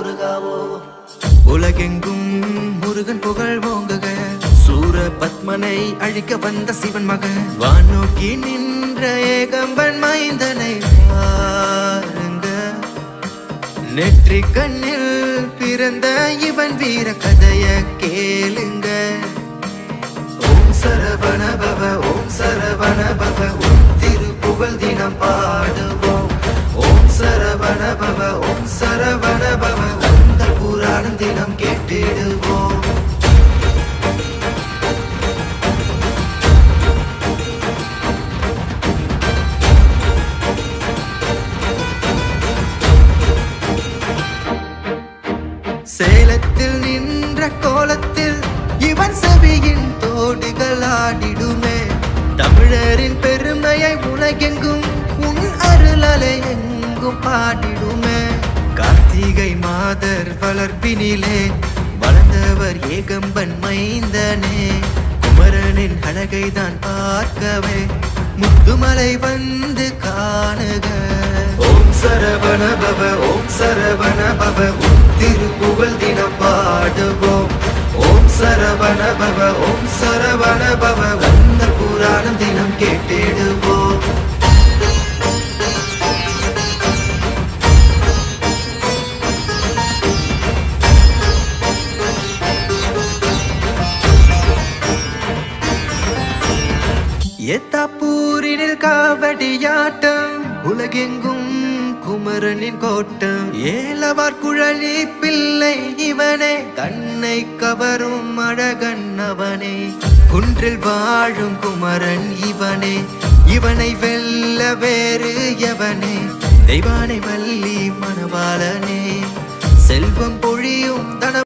முருகாவோ. உலகெங்கும் முருகன் புகழ் ஓங்குக, சூர பத்மனை அழிக்க வந்த சிவன் மகன், வானோக்கி நின்ற ஏகம்பன் மைந்தனை பாருங்க. நெற்றி கண்ணில் பிறந்த இவன் வீர கதைய கேளுங்க. ஓம் சரவண பவ, ஓம் சரவண பவ, உன் திருப்புகழ் தினம் பாடுவோம். ஓம் சரவண பவ, ஓம் சரவண பவ, அந்த புராணம் தினம் கேட்டிடுவோம். சேலத்தில் நின்ற கோலத்தில் இவன் செவியின் தோடுகள் ஆடிடுமே. தமிழரின் பெருமையை உலகெங்கும் உன் அருளலை எங்கும் பாடிடுமே. கார்த்திகை மாதர் வளர்ப்பினிலே வளர்ந்தவர் ஏகம்பன் மைந்தனே. குமரனின் அழகை தான் பார்க்கவே முத்துமலை வந்து காணுக. ஓம் சரவண பவ, ஓம் சரவண பவ, உன் திருப்புகழ் தினம் பாடுவோம். ஓம் சரவண பவ, ஓம் சரவண பவ, அந்த புராணம் தினம் கேட்டிடுவோம். எத்தாப்பூரினில் காவடியாட்டம், உலகெங்கும் குமரனின் கோட்டம். ஏலவார் குழலி பிள்ளை இவனே, கண்ணை கவரும் அழகன் அவனே. குன்றில் வாழும் குமரன் இவனே, இவனை வெல்ல வேறு எவனே. தெய்வானை வள்ளி மணவாளனே, செல்வம் பொழியும் தன